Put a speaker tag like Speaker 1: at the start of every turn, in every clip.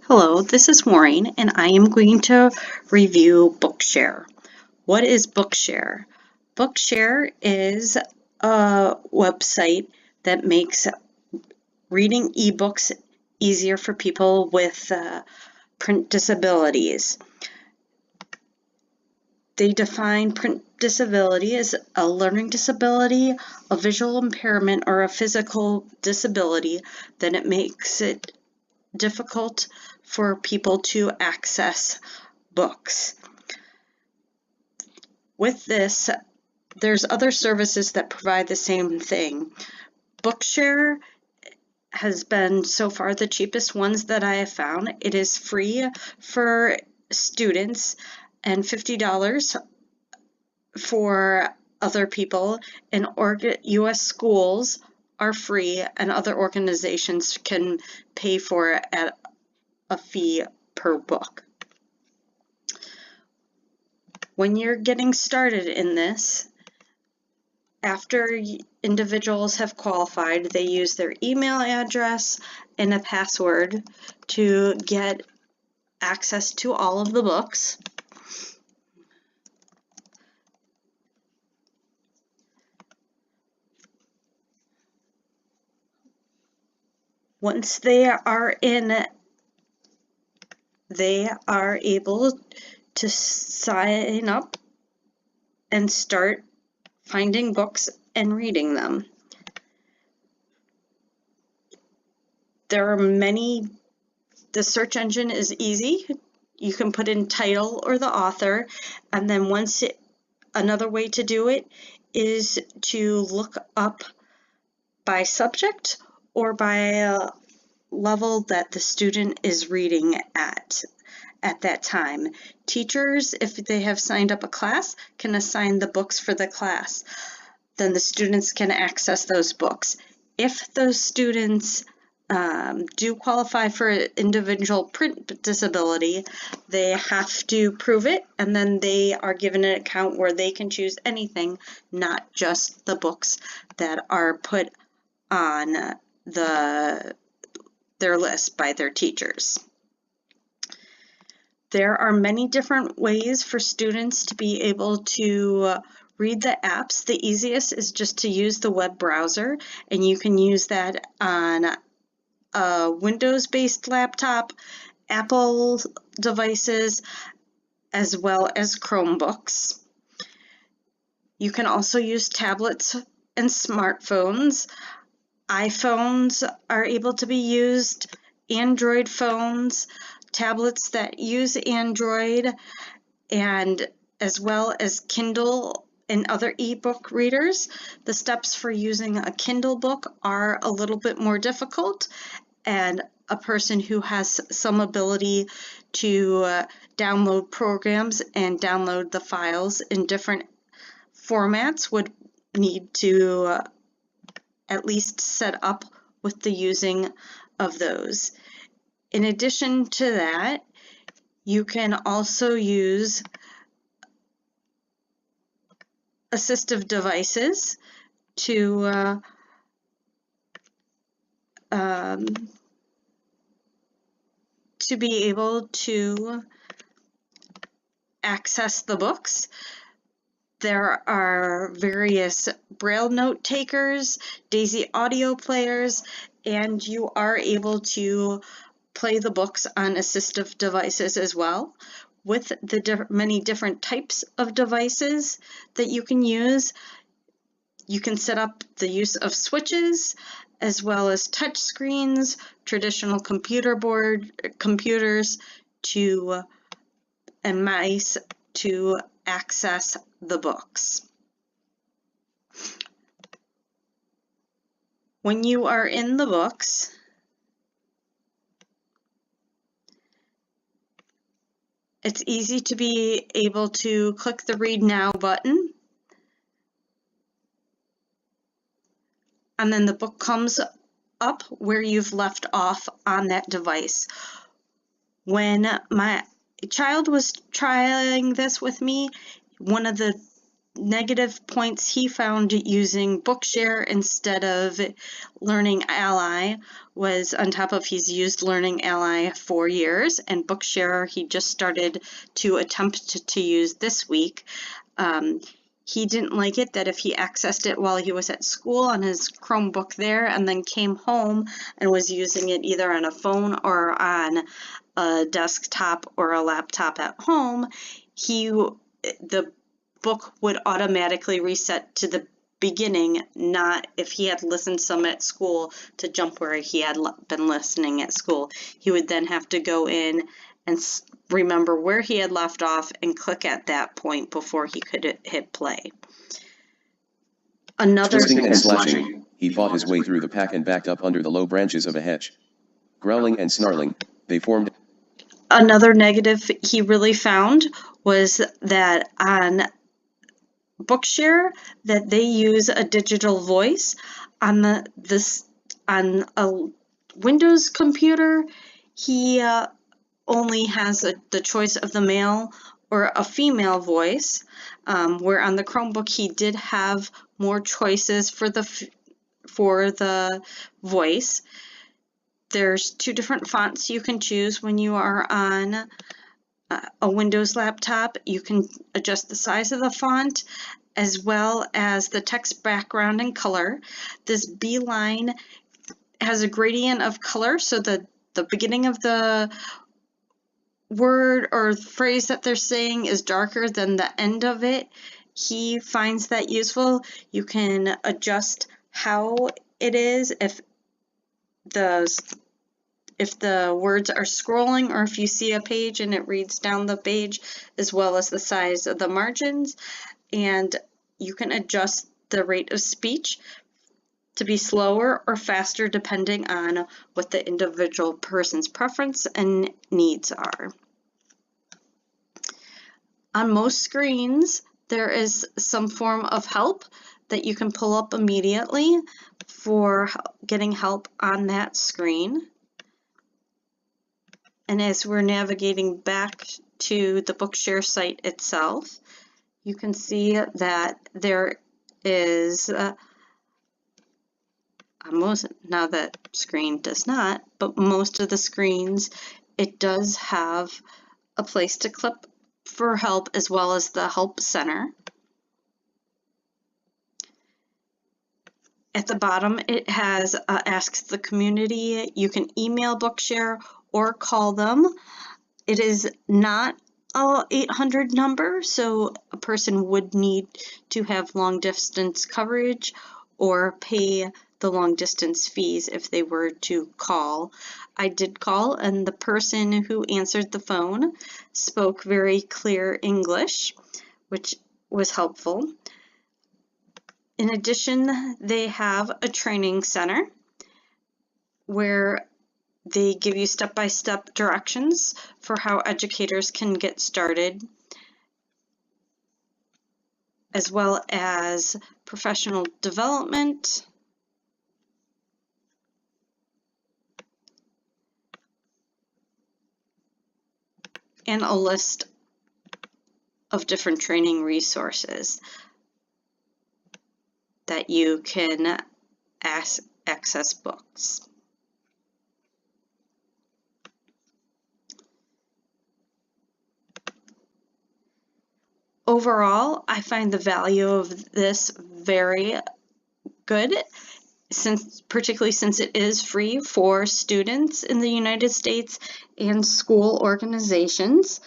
Speaker 1: Hello, this is Maureen, and I am going to review Bookshare. What is Bookshare? Bookshare is a website that makes reading ebooks easier for people with print disabilities. They define print disability as a learning disability, a visual impairment, or a physical disability. Then it makes it difficult for people to access books. With this, there's other services that provide the same thing. Bookshare has been so far the cheapest ones that I have found. It is free for students and $50 for other people, and U.S. schools are free, and other organizations can pay for it at a fee per book. When you're getting started in this, after individuals have qualified, they use their email address and a password to get access to all of the books. Once they are in, they are able to sign up and start finding books and reading them. There are many. The search engine is easy. You can put in title or the author, and then another way to do it is to look up by subject or by level that the student is reading at that time. Teachers, if they have signed up a class, can assign the books for the class. Then the students can access those books. If those students do qualify for an individual print disability, they have to prove it, and then they are given an account where they can choose anything, not just the books that are put on their list by their teachers. There are many different ways for students to be able to read the apps. The easiest is just to use the web browser, and you can use that on a Windows-based laptop, Apple devices, as well as Chromebooks. You can also use tablets and smartphones. iPhones are able to be used, Android phones, tablets that use Android, and as well as Kindle and other ebook readers. The steps for using a Kindle book are a little bit more difficult, and a person who has some ability to download programs and download the files in different formats would need to at least set up with the using of those. In addition to that, you can also use assistive devices to be able to access the books. There are various Braille note takers, Daisy audio players, and you are able to play the books on assistive devices as well. With the many different types of devices that you can use, you can set up the use of switches as well as touch screens, traditional computers and mice to access the books. When you are in the books, it's easy to be able to click the Read Now button, and then the book comes up where you've left off on that device. When my child was trying this with me, one of the negative points he found using Bookshare instead of Learning Ally was, on top of he's used Learning Ally for years, and Bookshare he just started to attempt to use this week. He didn't like it that if he accessed it while he was at school on his Chromebook there and then came home and was using it either on a phone or on a desktop or a laptop at home, the book would automatically reset to the beginning, not if he had listened some at school to jump where he had been listening at school. He would then have to go in and remember where he had left off and click at that point before he could hit play.
Speaker 2: Twisting and slashing, he fought his way through the pack and backed up under the low branches of a hedge. Growling and snarling, they formed.
Speaker 1: Another negative he really found was that on Bookshare that they use a digital voice. On on a Windows computer, he only has the choice of the male or a female voice, where on the Chromebook he did have more choices for the voice. There's 2 different fonts you can choose when you are on a Windows laptop. You can adjust the size of the font as well as the text background and color. This B line has a gradient of color, so the beginning of the word or phrase that they're saying is darker than the end of it. He finds that useful. You can adjust how it is if the words are scrolling or if you see a page and it reads down the page, as well as the size of the margins. And you can adjust the rate of speech to be slower or faster depending on what the individual person's preference and needs are. On most screens, there is some form of help that you can pull up immediately for getting help on that screen. And as we're navigating back to the Bookshare site itself, you can see that there is now that screen does not, but most of the screens, it does have a place to click for help as well as the help center. At the bottom, it has asks the community. You can email Bookshare or call them. It is not a 800 number, so a person would need to have long distance coverage or pay the long distance fees if they were to call. I did call, and the person who answered the phone spoke very clear English, which was helpful. In addition, they have a training center where they give you step-by-step directions for how educators can get started, as well as professional development, and a list of different training resources that you can access books. Overall, I find the value of this very good, particularly since it is free for students in the United States and school organizations.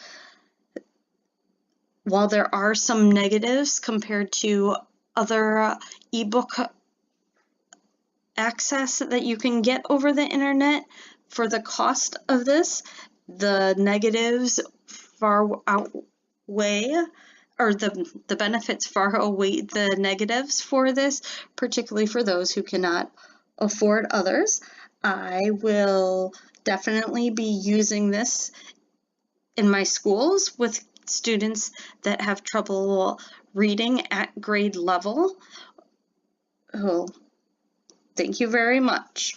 Speaker 1: While there are some negatives compared to other ebook access that you can get over the internet, for the cost of this, the negatives far outweigh, or the benefits far outweigh the negatives for this, particularly for those who cannot afford others. I will definitely be using this in my schools with students that have trouble reading at grade level. Oh, thank you very much.